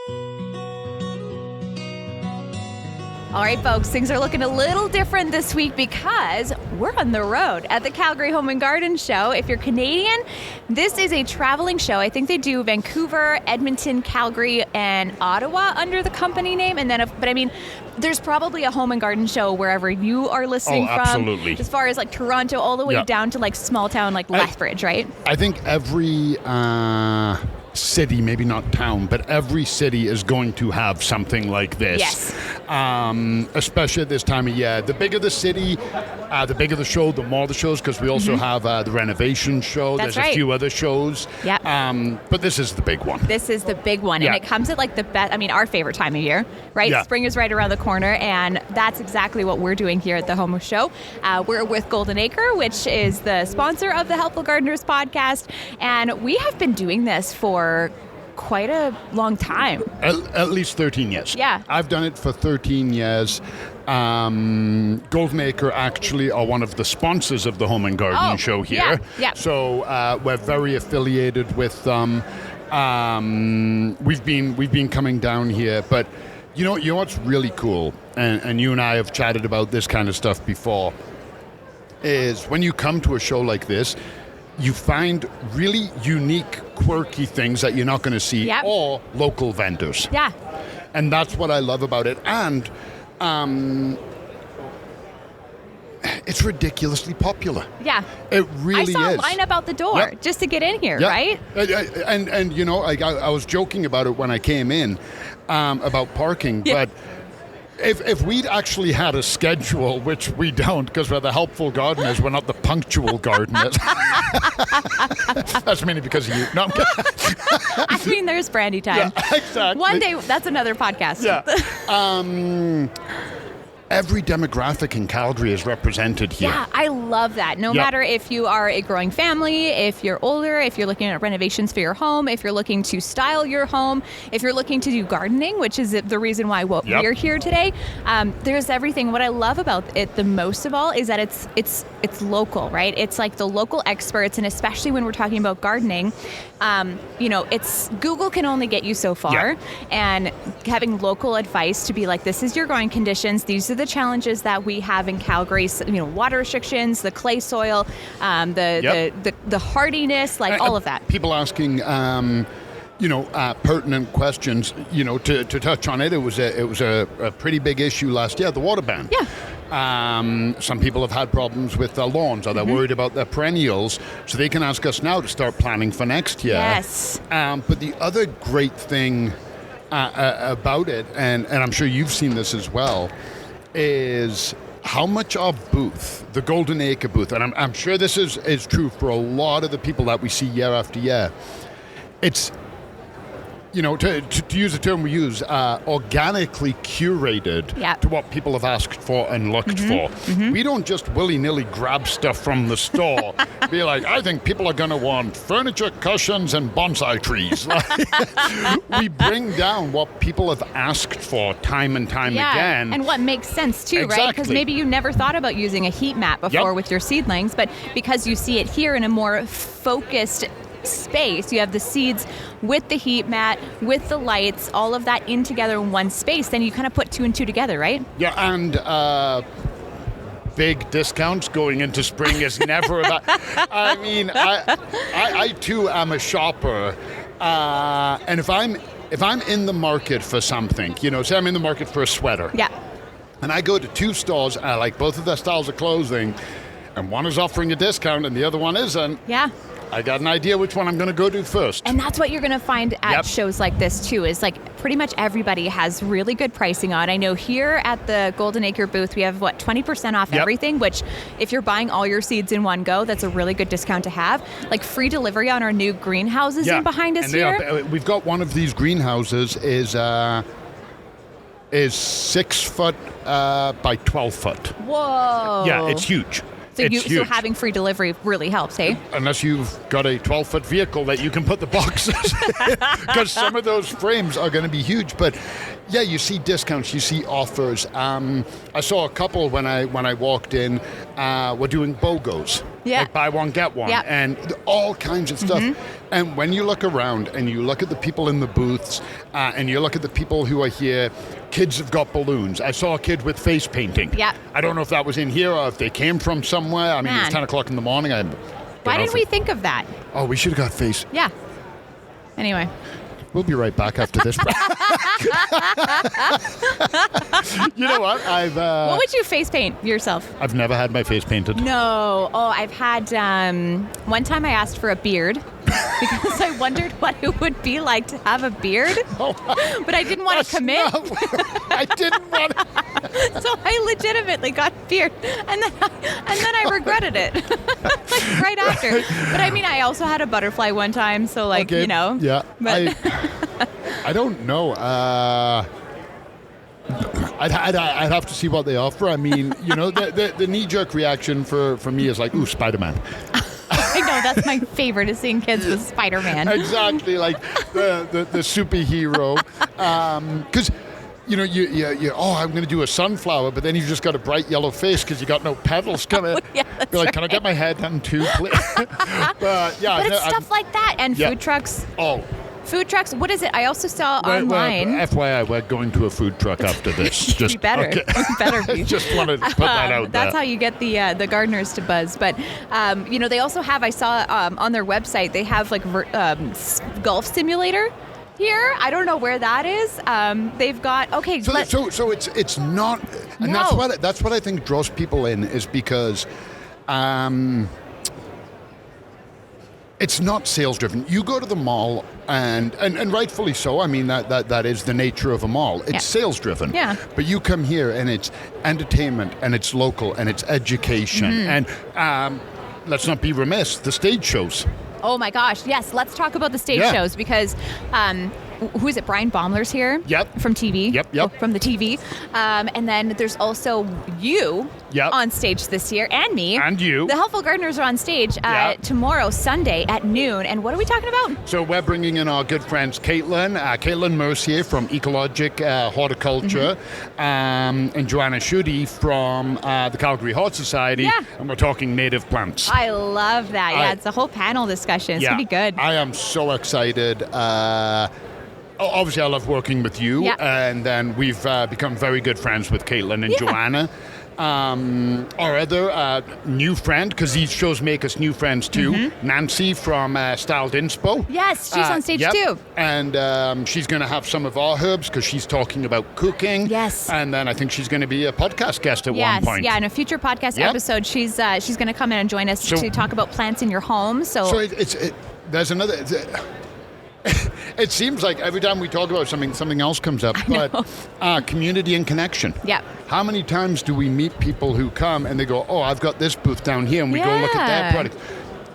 All right, folks, things are looking a little different this week because we're on the road at the Calgary Home and Garden Show. If you're Canadian, this is a traveling show. I think they do Vancouver, Edmonton, Calgary, and Ottawa under the company name. And then, there's probably a home and garden show wherever you are listening from. Absolutely. As far as like Toronto, all the way down to like small town like Lethbridge, right? I think every city, maybe not town, but every city is going to have something like this. Yes. Especially at this time of year. The bigger the city, the bigger the show, the more the shows, because we also have the renovation show. That's There's a few other shows. Yeah. But this is the big one. This is the big one. Yeah. And it comes at like the best, our favorite time of year, right? Yeah. Spring is right around the corner. And that's exactly what we're doing here at the Home Show. We're with Golden Acre, which is the sponsor of the Helpful Gardeners podcast. And we have been doing this for quite a long time. At least 13 years. Yeah. I've done it for 13 years. Golden Acre actually are one of the sponsors of the Home and Garden Show here. Yeah. So we're very affiliated with them. We've been coming down here, but you know what's really cool, and you and I have chatted about this kind of stuff before, is when you come to a show like this, you find really unique, quirky things that you're not going to see, or local vendors. Yeah. And that's what I love about it. And it's ridiculously popular. Yeah. It really is. I saw a line up out the door just to get in here, right? And you know, I was joking about it when I came in about parking, but if we'd actually had a schedule, which we don't because we're the helpful gardeners, we're not the punctual gardeners. That's mainly because of you. No, I'm kidding. There's brandy time. Yeah, exactly. One day, that's another podcast. Yeah. Every demographic in Calgary is represented here. Yeah, I love that. No matter if you are a growing family, if you're older, if you're looking at renovations for your home, if you're looking to style your home, if you're looking to do gardening, which is the reason why we're here today. There's everything. What I love about it the most of all is that it's local, right? It's like the local experts, and especially when we're talking about gardening, it's Google can only get you so far, and having local advice to be like, this is your growing conditions, these are the challenges that we have in Calgary, water restrictions, the clay soil, the hardiness, all of that. People asking pertinent questions, to touch on it. It was a pretty big issue last year, the water ban. Yeah. Some people have had problems with their lawns, or they're worried about their perennials, so they can ask us now to start planning for next year. Yes. But the other great thing about it, and I'm sure you've seen this as well, is how much our booth, the Golden Acre booth, and I'm sure this is true for a lot of the people that we see year after year, it's, to use the term we use, organically curated to what people have asked for and looked for. We don't just willy-nilly grab stuff from the store, be like, I think people are going to want furniture, cushions, and bonsai trees. We bring down what people have asked for time and time again. And what makes sense too, Exactly. right? Because maybe you never thought about using a heat mat before with your seedlings, but because you see it here in a more focused space, you have the seeds with the heat mat, with the lights, all of that in together in one space, then you kind of put two and two together, right? Yeah, and big discounts going into spring is never about... I too am a shopper, and if I'm in the market for something, say I'm in the market for a sweater, and I go to two stores, I like both of their styles of clothing, and one is offering a discount and the other one isn't. Yeah. I got an idea which one I'm going to go do first. And that's what you're going to find at shows like this too, is like pretty much everybody has really good pricing on. I know here at the Golden Acre booth, we have 20% off everything, which if you're buying all your seeds in one go, that's a really good discount to have. Like free delivery on our new greenhouses in behind us here. We've got one of these greenhouses is 6 foot by 12 foot. Whoa. Yeah, it's huge. So having free delivery really helps, hey? Unless you've got a 12-foot vehicle that you can put the boxes in, because some of those frames are going to be huge. But, Yeah, you see discounts, you see offers. I saw a couple when I walked in. We're doing BOGOs, like buy one get one, and all kinds of stuff. And when you look around and you look at the people in the booths, and you look at the people who are here, kids have got balloons. I saw a kid with face painting. Yeah. I don't know if that was in here or if they came from somewhere. I mean, it was 10 o'clock in the morning. Why didn't we think of that? Oh, we should have got face. Yeah. Anyway. We'll be right back after this. You know what? What would you face paint yourself? I've never had my face painted. No. Oh, I've had... one time I asked for a beard because I wondered what it would be like to have a beard. Oh, but I didn't want to commit. I didn't want to. So I legitimately got a beard. And then I regretted it. Like right after. But I mean, I also had a butterfly one time. So like, okay. you know. Yeah. But I don't know. I'd have to see what they offer. I mean, you know, the knee-jerk reaction for me is like, ooh, Spider-Man. I know, that's my favorite, is seeing kids with Spider-Man. Exactly, like the superhero. Because, you know, you I'm going to do a sunflower, but then you've just got a bright yellow face because you got no petals. You're like, right. Can I get my head done too, please? But it's stuff like that. And food trucks. Oh. Food trucks, what is it? I also saw online. FYI, we're going to a food truck after this. You better. Okay. You better be. Just wanted to put that out there. That's how you get the gardeners to buzz. But, you know, they also have, I saw on their website, they have like golf simulator here. I don't know where that is. They've got, okay. So it's not, and no. that's what I think draws people in, is because it's not sales driven. You go to the mall, and rightfully so. I mean, that is the nature of a mall. It's sales driven. Yeah. But you come here and it's entertainment, and it's local, and it's education, and let's not be remiss, the stage shows. Oh my gosh, yes. Let's talk about the stage shows, because who is it? Brian Baumler's here. Yep. From TV. Yep. Oh, from the TV. And then there's also you on stage this year, and me. And you. The Helpful Gardeners are on stage tomorrow, Sunday at noon. And what are we talking about? So we're bringing in our good friends Caitlin Mercier from Ecologic Horticulture, and Joanna Schutte from the Calgary Hort Society. Yeah. And we're talking native plants. I love that. Yeah, it's a whole panel discussion. It's going to be good. I am so excited. Obviously, I love working with you, and then we've become very good friends with Caitlin and Joanna. Our other new friend, because these shows make us new friends too, Nancy from Styled Inspo. Yes, she's on stage too. And she's going to have some of our herbs because she's talking about cooking. Yes. And then I think she's going to be a podcast guest at one point. Yeah, in a future podcast episode, she's going to come in and join us to talk about plants in your home. So there's another... It seems like every time we talk about something else comes up. But community and connection. Yeah. How many times do we meet people who come and they go, oh, I've got this booth down here, and we go look at their product.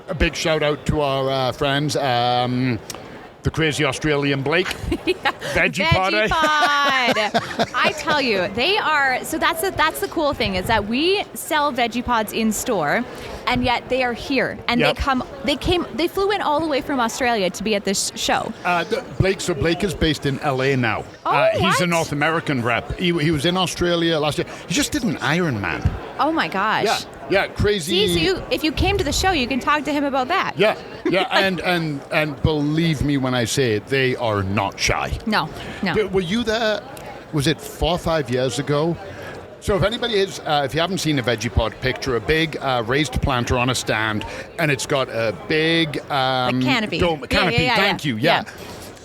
A big shout out to our friends, the crazy Australian Blake, Veggie Pod. I tell you, they are. So that's the cool thing, is that we sell Veggie Pods in store, and yet they are here, and they flew in all the way from Australia to be at this show. Blake is based in LA now. He's a North American rep. He was in Australia last year. He just did an Ironman. Oh my gosh. Yeah, crazy. See, so if you came to the show, you can talk to him about that. Yeah, and believe me when I say it, they are not shy. No. Were you there? Was it 4 or 5 years ago? So if anybody is, if you haven't seen a Veggie Pod, picture a big raised planter on a stand, and it's got a big canopy. Thank you.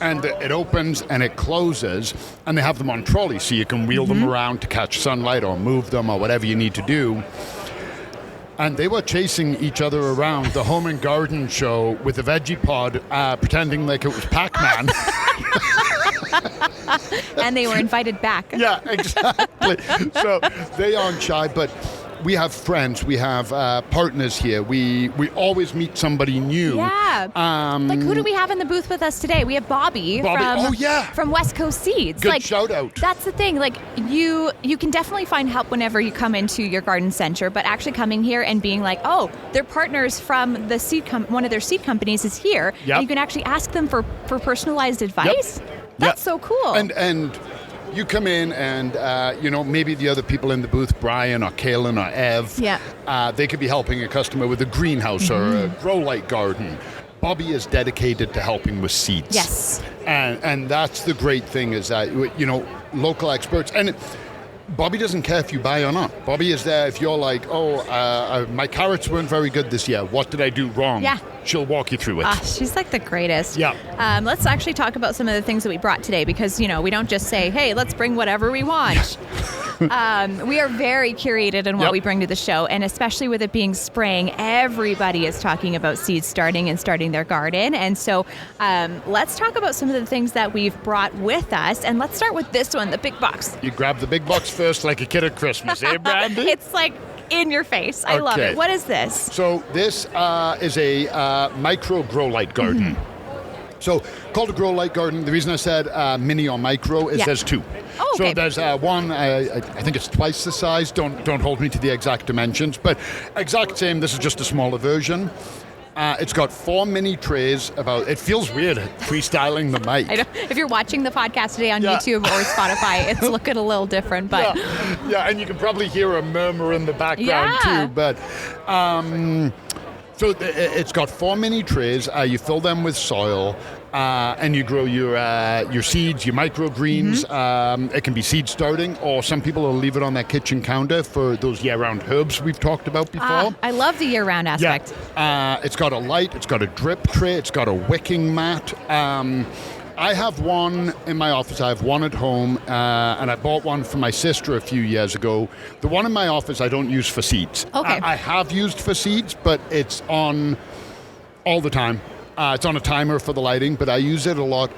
And it opens and it closes, and they have them on trolleys, so you can wheel them around to catch sunlight or move them or whatever you need to do. And they were chasing each other around the home and garden show with the Veggie Pod, pretending like it was Pac-Man. And they were invited back. Yeah, exactly. So they aren't shy, but we have friends, we have partners here. We always meet somebody new. Yeah. Like, who do we have in the booth with us today? We have Bobby. From West Coast Seeds. Good shout out. That's the thing. Like, you can definitely find help whenever you come into your garden center, but actually coming here and being like, oh, their partners from the one of their seed companies is here. Yep. And you can actually ask them for personalized advice. That's so cool. And you come in and, maybe the other people in the booth, Brian or Kaylin or Ev, they could be helping a customer with a greenhouse or a grow light garden. Bobby is dedicated to helping with seeds. Yes. And that's the great thing is that, local experts. And Bobby doesn't care if you buy or not. Bobby is there if you're like, my carrots weren't very good this year. What did I do wrong? Yeah. She'll walk you through it. She's like the greatest. Yeah. Let's actually talk about some of the things that we brought today because, we don't just say, hey, let's bring whatever we want. We are very curated in what we bring to the show, and especially with it being spring, everybody is talking about seed starting and starting their garden. And so let's talk about some of the things that we've brought with us, and let's start with this one, the big box. You grab the big box first like a kid at Christmas, eh, Brandy? It's like in your face. I love it. What is this? So this is a micro grow light garden. So called a grow light garden. The reason I said mini or micro is there's two. Oh, okay. So there's one, I think it's twice the size. Don't hold me to the exact dimensions, but exact same. This is just a smaller version. It's got 4 mini trays. It feels weird freestyling the mic. I know. If you're watching the podcast today on YouTube or Spotify, it's looking a little different. But and you can probably hear a murmur in the background too. But so it's got 4 mini trays. You fill them with soil. And you grow your seeds, your microgreens. It can be seed starting, or some people will leave it on their kitchen counter for those year-round herbs we've talked about before. I love the year-round aspect. Yeah. It's got a light, it's got a drip tray, it's got a wicking mat. I have one in my office, I have one at home, and I bought one for my sister a few years ago. The one in my office I don't use for seeds. Okay. I have used for seeds, but it's on all the time. It's on a timer for the lighting, but I use it a lot.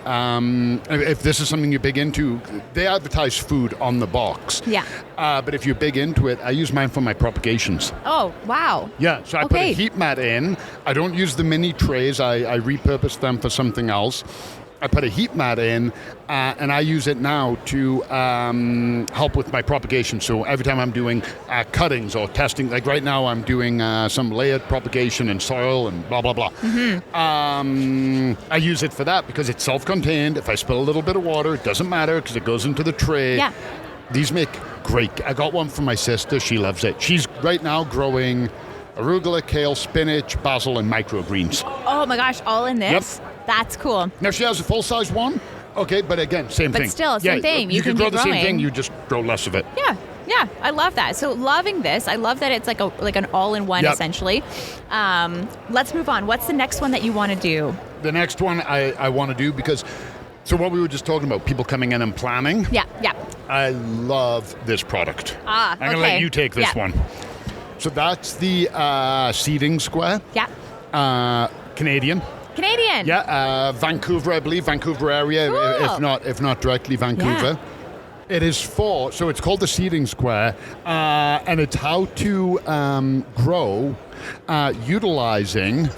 If this is something you're big into, they advertise food on the box. Yeah. But if you're big into it, I use mine for my propagations. Oh, wow. Yeah, so I put a heat mat in. I don't use the mini trays. I repurpose them for something else. I put a heat mat in, and I use it now to help with my propagation. So every time I'm doing cuttings or testing, like right now I'm doing some layered propagation in soil and blah, blah, blah. I use it for that because it's self-contained. If I spill a little bit of water, it doesn't matter because it goes into the tray. Yeah. These make great. I got one for my sister. She loves it. She's right now growing arugula, kale, spinach, basil, and microgreens. Oh my gosh, all in this? Yep. That's cool. Now she has a full-size one. Okay, but again, same thing. But still, same thing. You can grow the growing. same thing, you just grow less of it. Yeah, I love that. So loving this. I love that it's like an all-in-one essentially. Let's move on. What's the next one that you want to do? The next one I want to do so what we were just talking about, people coming in and planning. Yeah. I love this product. I'm going to let you take this one. So that's the seeding square. Yeah. Canadian. Yeah, Vancouver, I believe, Vancouver area, cool. if not directly Vancouver. It is so it's called the seeding square, and it's how to grow utilizing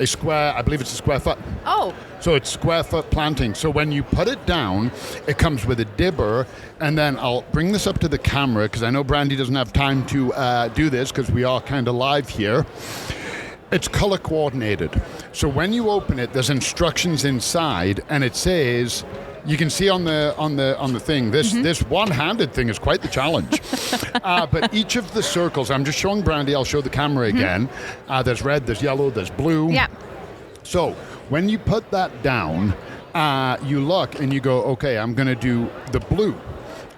a square, I believe it's a square foot. Oh. So it's square foot planting. So when you put it down, it comes with a dibber, and then I'll bring this up to the camera because I know Brandy doesn't have time to do this because we are kind of live here. It's color coordinated. So when you open it, there's instructions inside, and it says, you can see on the thing, this one-handed thing is quite the challenge. But each of the circles, I'm just showing Brandy, I'll show the camera again. There's red, there's yellow, there's blue. Yeah. So when you put that down, you look and you go, okay, I'm going to do the blue.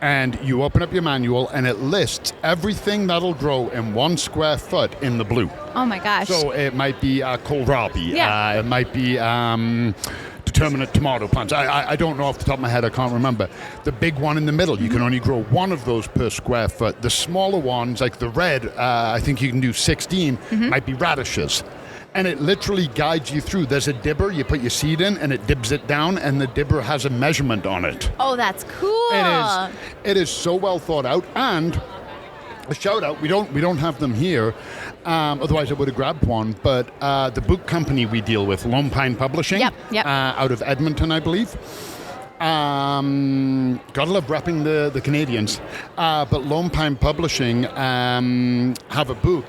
And you open up your manual, and it lists everything that'll grow in 1 square foot in the blue. Oh my gosh. So it might be kohlrabi. Yeah. It might be determinate tomato plants. I don't know off the top of my head. I can't remember. The big one in the middle, you can only grow 1 of those per square foot. The smaller ones, like the red, I think you can do 16, might be radishes. And it literally guides you through. There's a dibber, you put your seed in, and it dibs it down, and the dibber has a measurement on it. Oh, that's cool. It is so well thought out. And a shout out, we don't have them here, otherwise I would have grabbed one, but the book company we deal with, Lone Pine Publishing, yep. out of Edmonton, I believe. Gotta love repping the Canadians. But Lone Pine Publishing have a book,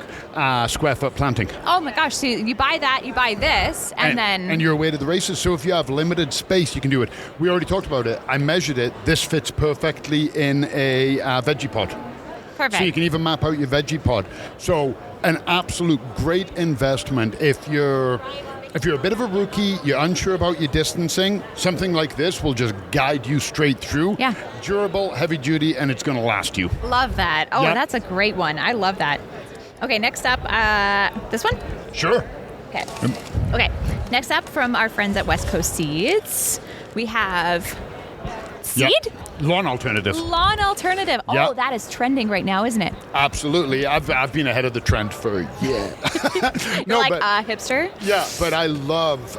Square Foot Planting. Oh my gosh, so you buy that, you buy this, and then... And you're away to the races. So if you have limited space, you can do it. We already talked about it. I measured it. This fits perfectly in a veggie pod. Perfect. So you can even map out your veggie pod. So an absolute great investment if you're a bit of a rookie, you're unsure about your distancing, something like this will just guide you straight through. Yeah. Durable, heavy duty, and it's going to last you. Love that. Oh, Yep. That's a great one. I love that. Okay, next up, this one? Sure. Okay. Okay, next up from our friends at West Coast Seeds, we have seed? Yep. Lawn alternative. Lawn alternative. Oh, Yep. that is trending right now, isn't it? Absolutely. I've been ahead of the trend for a year. You're like, hipster? Yeah, but I love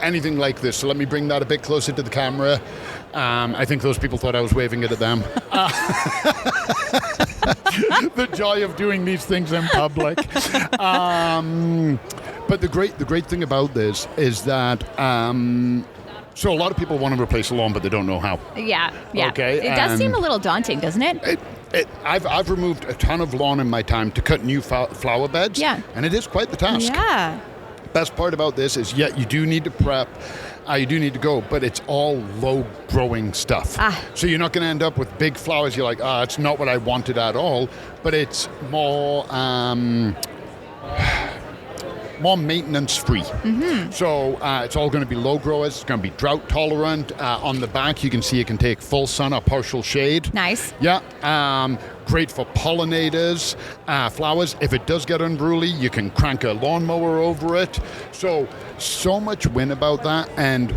anything like this. So let me bring that a bit closer to the camera. I think those people thought I was waving it at them. The joy of doing these things in public. But the great thing about this is that so a lot of people want to replace a lawn, but they don't know how. Yeah. Okay, It does seem a little daunting, doesn't it? I've removed a ton of lawn in my time to cut new flower beds. Yeah. And it is quite the task. Yeah. Best part about this is, you do need to prep, you do need to go, but it's all low-growing stuff. So you're not going to end up with big flowers. You're like, it's not what I wanted at all, but it's more maintenance-free. Mm-hmm. So it's all going to be low growers. It's going to be drought tolerant. On the back, you can see it can take full sun or partial shade. Nice. Yeah. Great for pollinators, flowers. If it does get unruly, you can crank a lawnmower over it. So much win about that. And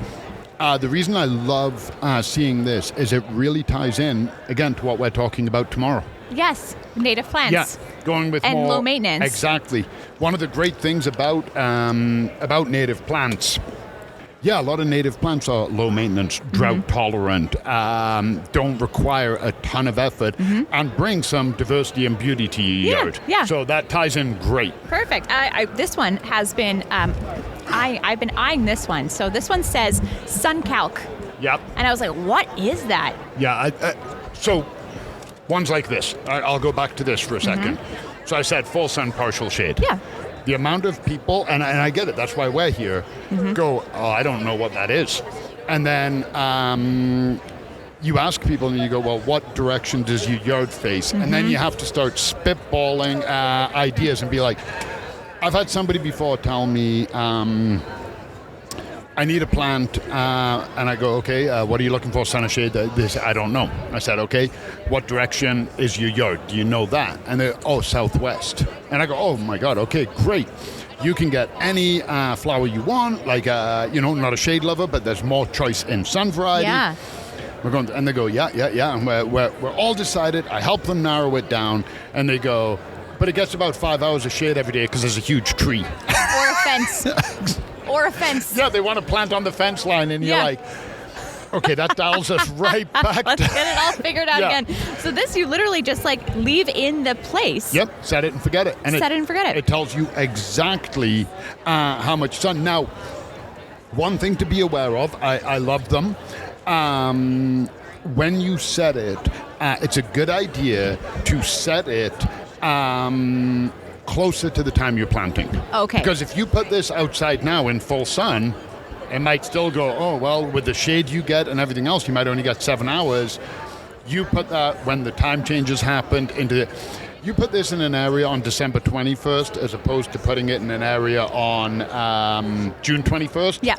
the reason I love seeing this is it really ties in, again, to what we're talking about tomorrow. Yes, native plants. Yeah, going with and more low maintenance. Exactly. One of the great things about native plants. Yeah, a lot of native plants are low maintenance, drought tolerant, don't require a ton of effort, and bring some diversity and beauty to your yard. Yeah. So that ties in great. Perfect. This one has been. I've been eyeing this one. So this one says sun calc. Yep. And I was like, what is that? Yeah. So ones like this. I'll go back to this for a second. So I said full sun, partial shade. Yeah. The amount of people, and I get it, that's why we're here, go, I don't know what that is. And then you ask people and you go, well, what direction does your yard face? And then you have to start spitballing ideas and be like, I've had somebody before tell me, I need a plant, and I go, okay, what are you looking for, sun or shade? They say, I don't know. I said, okay, what direction is your yard? Do you know that? And they're, southwest. And I go, oh my God, okay, great. You can get any flower you want, like, not a shade lover, but there's more choice in sun variety. Yeah. We're going, and they go, yeah. And we're all decided. I help them narrow it down, and they go, but it gets about 5 hours of shade every day because there's a huge tree. Or a fence. Or a fence. Yeah, they want to plant on the fence line, and you're like, okay, that dials us right back. Let's get it all figured out again. So this, you literally just leave in the place. Yep, set it and forget it. And set it and forget it. It tells you exactly how much sun. Now, one thing to be aware of, I love them. When you set it, it's a good idea to set it closer to the time you're planting. Okay. Because if you put this outside now in full sun, it might still go, with the shade you get and everything else, you might only get 7 hours. You put that when the time changes happened you put this in an area on December 21st as opposed to putting it in an area on June 21st. Yeah.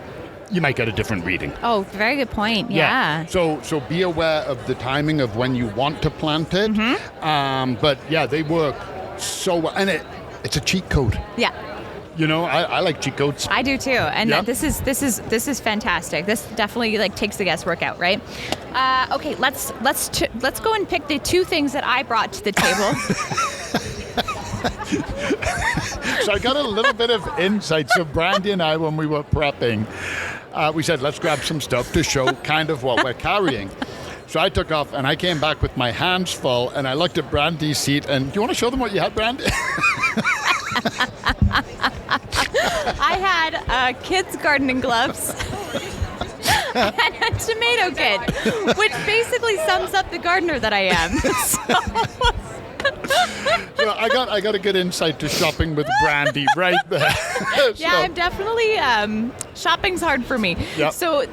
You might get a different reading. Oh, very good point. Yeah. So be aware of the timing of when you want to plant it. But yeah, they work so well. And it's a cheat code. Yeah. I like cheat codes. I do too, and this is fantastic. This definitely takes the guesswork out, right? Okay, let's go and pick the two things that I brought to the table. So I got a little bit of insight. So Brandy and I, when we were prepping, we said let's grab some stuff to show kind of what we're carrying. So I took off and I came back with my hands full, and I looked at Brandy's seat. And do you want to show them what you had, Brandy? I had kids' gardening gloves. and a tomato kit, which basically sums up the gardener that I am. So I got a good insight to shopping with Brandy right there. Yeah, I'm definitely shopping's hard for me. Yep. So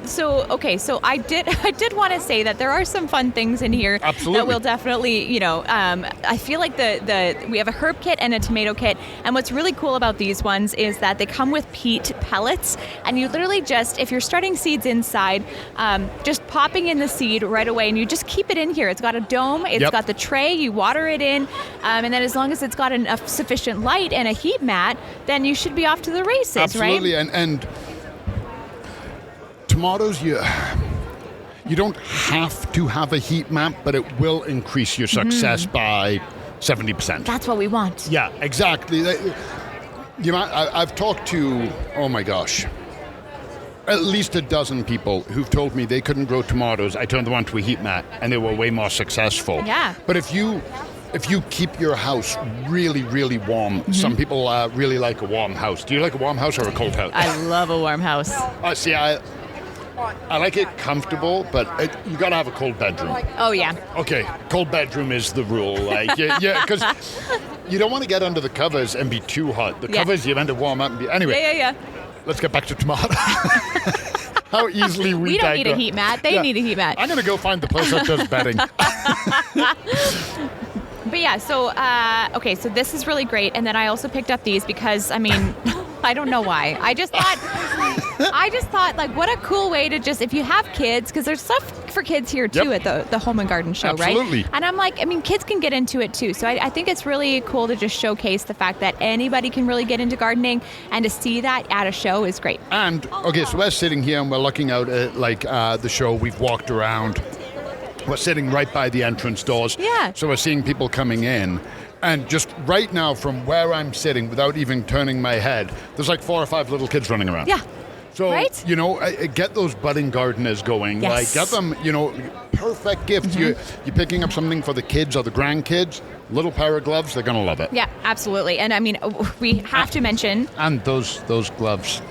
I did want to say that there are some fun things in here. Absolutely. That will definitely, I feel like we have a herb kit and a tomato kit, and what's really cool about these ones is that they come with peat pellets, and you literally just, if you're starting seeds inside, just popping in the seed right away, and you just keep it in here. It's got a dome, it's got the tray, you water it in, and then as long as it's got enough sufficient light and a heat mat, then you should be off to the races, Absolutely. right? And tomatoes, you don't have to have a heat mat, but it will increase your success by 70%. That's what we want. Yeah, exactly. I've talked to, oh my gosh, at least a dozen people who've told me they couldn't grow tomatoes. I turned them onto a heat mat, and they were way more successful. Yeah. But if you keep your house really, really warm, some people really like a warm house. Do you like a warm house or a cold house? I love a warm house. See, I like it comfortable, but you got to have a cold bedroom. Oh, yeah. Okay, cold bedroom is the rule. Like, yeah, because you don't want to get under the covers and be too hot. The covers, you end up warm up and be... Anyway, Yeah. let's get back to tomato. How easily we don't need a digress. heat mat. They need a heat mat. I'm going to go find the place that does bedding. But yeah, so so this is really great. And then I also picked up these because, I mean, I don't know why. I just thought, like, what a cool way to just, if you have kids, because there's stuff for kids here too at the Home and Garden Show, Absolutely. right? And I'm like, I mean, kids can get into it too. So I think it's really cool to just showcase the fact that anybody can really get into gardening, and to see that at a show is great. And, okay, so we're sitting here and we're looking out at, the show. We've walked around. We're sitting right by the entrance doors. Yeah. So we're seeing people coming in. And just right now, from where I'm sitting, without even turning my head, there's like 4 or 5 little kids running around. Yeah. So, right? Get those budding gardeners going. Yes. Like, get them, perfect gifts. You're picking up something for the kids or the grandkids, little pair of gloves, they're going to love it. Yeah, absolutely. And I mean, we have to mention... And those gloves.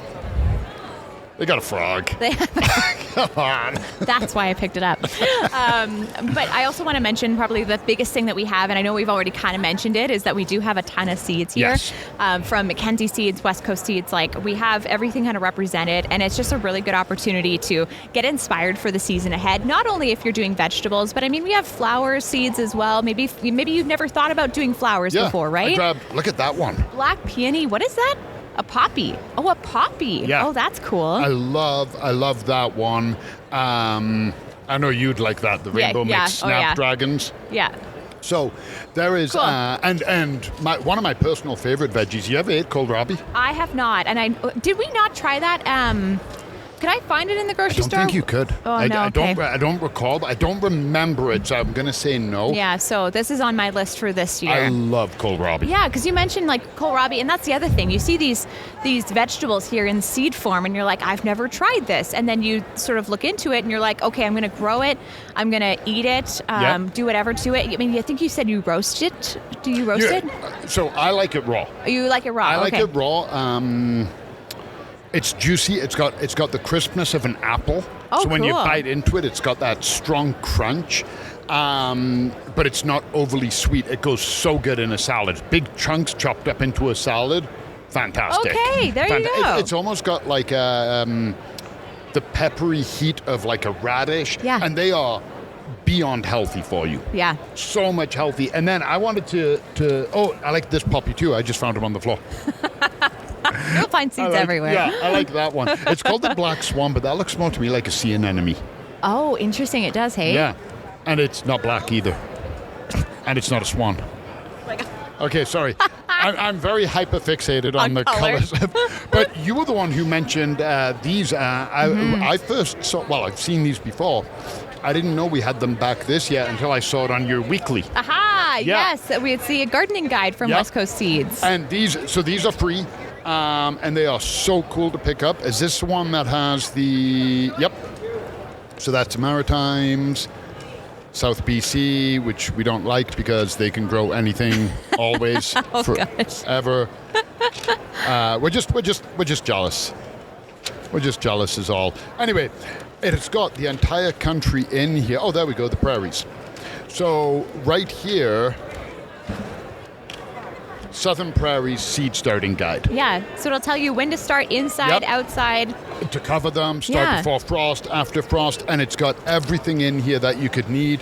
They got a frog. Come on. That's why I picked it up. But I also want to mention probably the biggest thing that we have, and I know we've already kind of mentioned it, is that we do have a ton of seeds here. Yes. From Mackenzie Seeds, West Coast Seeds. Like, we have everything kind of represented, and it's just a really good opportunity to get inspired for the season ahead. Not only if you're doing vegetables, but I mean, we have flower seeds as well. Maybe you've never thought about doing flowers before, right? Look at that one. Black peony. What is that? A poppy. Oh, a poppy. Yeah. Oh, that's cool. I love that one. I know you'd like that, the rainbow mix snapdragons. Yeah. So there is, cool. and one of my personal favorite veggies. You ever ate kohlrabi? I have not, and did we not try that? Could I find it in the grocery store? I don't think you could. Oh, I don't recall, but I don't remember it, so I'm going to say no. Yeah, so this is on my list for this year. I love kohlrabi. Yeah, because you mentioned like kohlrabi, and that's the other thing. You see these vegetables here in seed form, and you're like, I've never tried this. And then you sort of look into it, and you're like, okay, I'm going to grow it. I'm going to eat it, do whatever to it. I mean, I think you said you roast it. Do you roast it? So I like it raw. You like it raw? I like it raw. It's juicy. It's got the crispness of an apple. Oh, so when you cool. bite into it, it's got that strong crunch. But it's not overly sweet. It goes so good in a salad. Big chunks chopped up into a salad. Fantastic. Okay, there you go. It's almost got like the peppery heat of like a radish. Yeah. And they are beyond healthy for you. Yeah. So much healthy. And then I wanted to I like this poppy too. I just found him on the floor. You'll find seeds everywhere. Yeah, I like that one. It's called the black swan, but that looks more to me like a sea anemone. Oh, interesting. It does, hey? Yeah. And it's not black either. And it's not a swan. Okay, sorry. I'm very hyper-fixated on the colors. But you were the one who mentioned these. I first saw, I've seen these before. I didn't know we had them back this year until I saw it on your weekly. Aha, Yeah. yes. We see a gardening guide from West Coast Seeds. And these are free. And they are so cool to pick up. Is this the one that has the... Yep. So that's Maritimes, South BC, which we don't like because they can grow anything, always, gosh. forever. We're just jealous. We're just jealous is all. Anyway, it has got the entire country in here. Oh, there we go, the prairies. So right here, Southern Prairies Seed Starting Guide. Yeah, so it'll tell you when to start inside, outside. To cover them, start before frost, after frost, and it's got everything in here that you could need.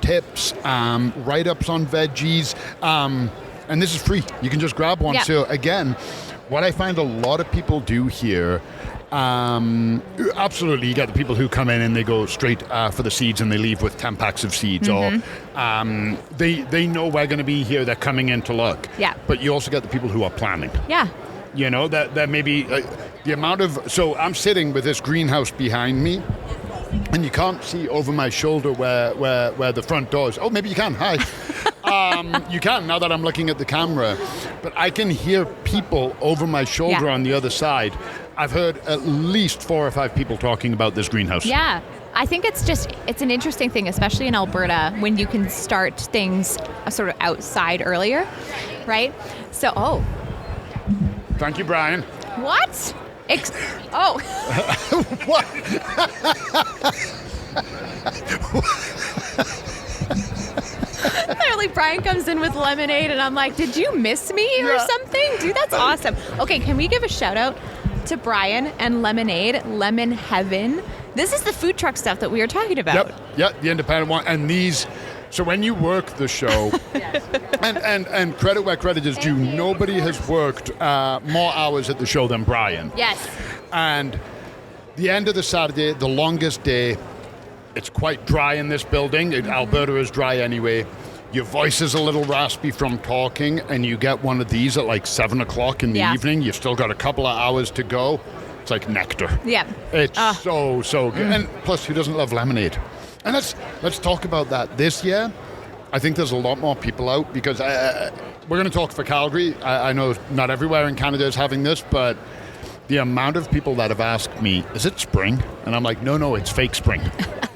Tips, write-ups on veggies, and this is free. You can just grab one. So again, what I find a lot of people do here, absolutely, you get the people who come in and they go straight for the seeds and they leave with 10 packs of seeds, or they know we're going to be here, they're coming in to look. Yeah. But you also get the people who are planning. Yeah. You know, that maybe the amount of, so I'm sitting with this greenhouse behind me, and you can't see over my shoulder where the front door is. Oh, maybe you can. Hi. You can, now that I'm looking at the camera. But I can hear people over my shoulder on the other side. I've heard at least 4 or 5 people talking about this greenhouse. Yeah. I think it's an interesting thing, especially in Alberta, when you can start things sort of outside earlier, right? So, Thank you, Brian. What? What? Literally, Brian comes in with lemonade, and I'm like, did you miss me or something? Dude, that's awesome. Okay, can we give a shout out to Brian and Lemonade, Lemon Heaven? This is the food truck stuff that we were talking about. Yep, the independent one. And these, so when you work the show, and credit where credit is due, nobody has worked more hours at the show than Brian. Yes. And the end of the Saturday, the longest day, it's quite dry in this building. Alberta is dry anyway. Your voice is a little raspy from talking, and you get one of these at like 7 o'clock in the evening. You've still got a couple of hours to go. It's like nectar. Yeah. It's so good. And plus, who doesn't love lemonade? And let's talk about that. This year, I think there's a lot more people out because we're going to talk for Calgary. I know not everywhere in Canada is having this, but the amount of people that have asked me, is it spring? And I'm like, no, it's fake spring.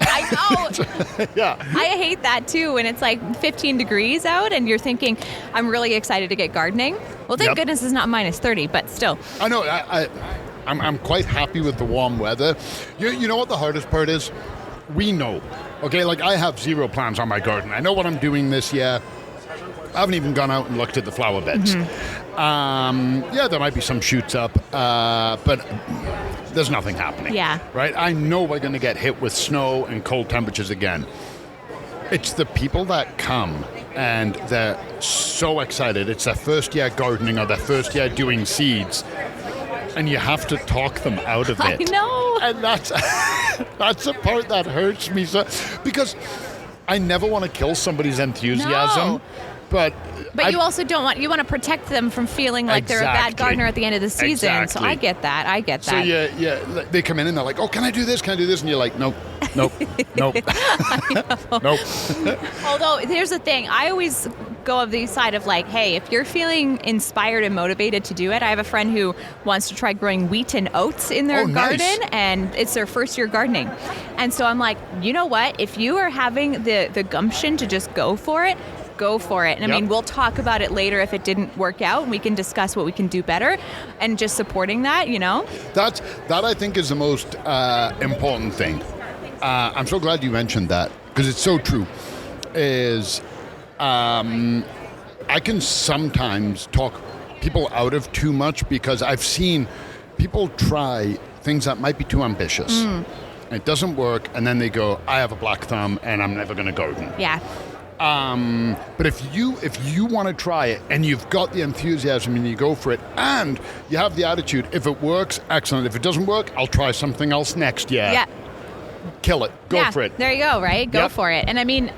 I know. Yeah. I hate that too when it's like 15 degrees out and you're thinking, I'm really excited to get gardening. Well, thank goodness it's not minus 30, but still. I know. I'm quite happy with the warm weather. You know what the hardest part is? We know. Okay, like I have 0 plans on my garden. I know what I'm doing this year. I haven't even gone out and looked at the flower beds. There might be some shoots up, but there's nothing happening. Yeah. Right? I know we're going to get hit with snow and cold temperatures again. It's the people that come and they're so excited. It's their first year gardening or their first year doing seeds. And you have to talk them out of it. I know. And that's the part that hurts me so, because I never want to kill somebody's enthusiasm. No. But you also don't want, you want to protect them from feeling like they're a bad gardener at the end of the season. So I get that. So they come in and they're like, oh, can I do this? And you're like, nope. Nope. Although, here's the thing. I always go of the side of like, hey, if you're feeling inspired and motivated to do it, I have a friend who wants to try growing wheat and oats in their garden, and it's their first year gardening. And so I'm like, you know what? If you are having the gumption to just go for it. And I mean, we'll talk about it later if it didn't work out, and we can discuss what we can do better, and just supporting that, you know? That I think is the most important thing. I'm so glad you mentioned that, because it's so true. I can sometimes talk people out of too much because I've seen people try things that might be too ambitious. It doesn't work, and then they go, I have a black thumb, and I'm never going to garden. Yeah. But if you want to try it and you've got the enthusiasm and you go for it and you have the attitude, if it works, excellent. If it doesn't work, I'll try something else next year. Yeah. Kill it. Go for it. There you go, right? Go for it. And I mean,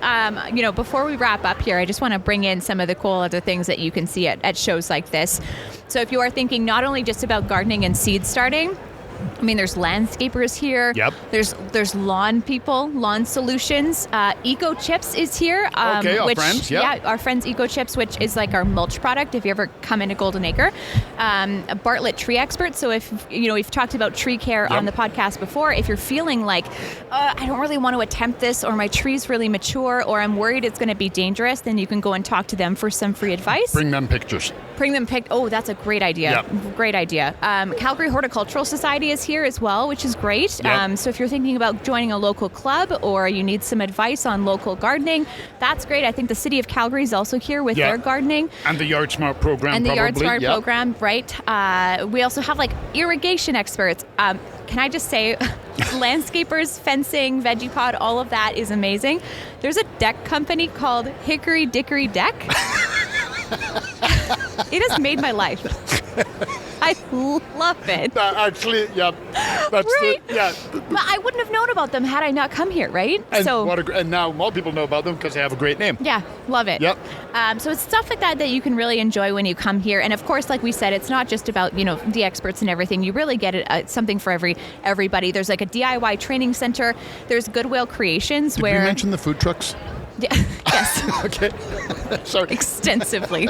before we wrap up here, I just want to bring in some of the cool other things that you can see at shows like this. So if you are thinking not only just about gardening and seed starting, I mean, there's landscapers here. Yep. There's lawn people, lawn solutions. Eco Chips is here. Our friends. Yeah. Our friends Eco Chips, which is like our mulch product. If you ever come into Golden Acre, a Bartlett tree expert. So if we've talked about tree care on the podcast before. If you're feeling like I don't really want to attempt this, or my tree's really mature, or I'm worried it's going to be dangerous, then you can go and talk to them for some free advice. Bring them pictures. Oh, that's a great idea. Yep. Great idea. Calgary Horticultural Society is here as well, which is great. Yep. So if you're thinking about joining a local club or you need some advice on local gardening, that's great. I think the city of Calgary is also here with their gardening. And the Yard Smart program, and the Yard probably. Smart program, right? We also have like irrigation experts. Can I just say, landscapers, fencing, veggie pod, all of that is amazing. There's a deck company called Hickory Dickory Deck. It has made my life. I love it. Actually, yeah. That's right? But I wouldn't have known about them had I not come here, right? And, and now more people know about them because they have a great name. Yeah, love it. Yep. So it's stuff like that you can really enjoy when you come here. And of course, like we said, it's not just about, the experts and everything. You really get it, something for everybody. There's like a DIY training center. There's Goodwill Creations Did we mention the food trucks? Yeah, yes. Okay. Sorry. Extensively.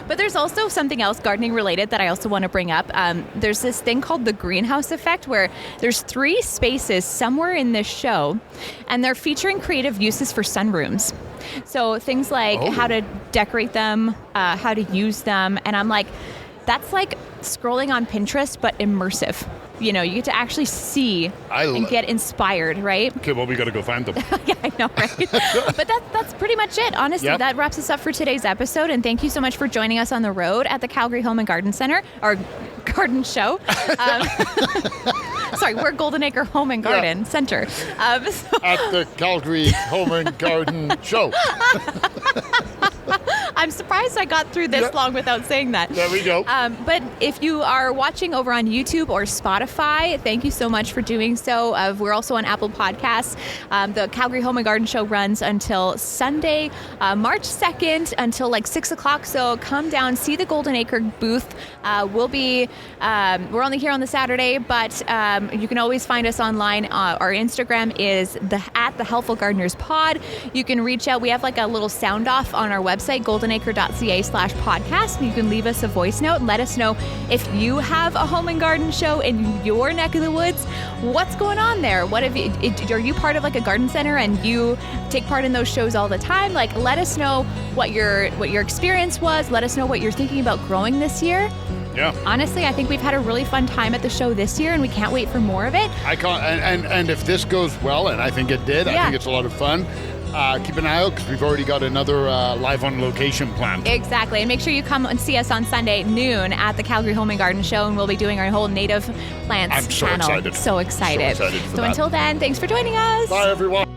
But there's also something else gardening related that I also want to bring up. There's this thing called the greenhouse effect where there's 3 spaces somewhere in this show and they're featuring creative uses for sunrooms. So things like how to decorate them, how to use them. And I'm like, that's like scrolling on Pinterest, but immersive. You get to actually see and get inspired, right? Okay, well, we got to go find them. Yeah, I know, right? But that's pretty much it, honestly. Yep. That wraps us up for today's episode, and thank you so much for joining us on the road at the Calgary Home and Garden Center, or Garden Show. Sorry, we're Golden Acre Home and Garden Center. At the Calgary Home and Garden Show. I'm surprised I got through this long without saying that. There we go. But if you are watching over on YouTube or Spotify, thank you so much for doing so. We're also on Apple Podcasts. The Calgary Home and Garden Show runs until Sunday, March 2nd, until like 6 o'clock. So come down, see the Golden Acre booth. We're only here on the Saturday, but you can always find us online. Our Instagram is at the Helpful Gardeners Pod. You can reach out. We have like a little sound off on our website, goldenacre.ca/podcast. You can leave us a voice note and let us know if you have a home and garden show in your neck of the woods. What's going on there? What have you? Are you part of like a garden center and you take part in those shows all the time? Like, let us know what your experience was. Let us know what you're thinking about growing this year. Yeah. Honestly, I think we've had a really fun time at the show this year, and we can't wait for more of it. I can't. And if this goes well, and I think it did, I think it's a lot of fun. Keep an eye out because we've already got another live on location planned. Exactly. And make sure you come and see us on Sunday noon at the Calgary Home and Garden Show, and we'll be doing our whole native plants I'm so panel. excited. So excited. So excited for that. Until then, thanks for joining us. Bye, everyone.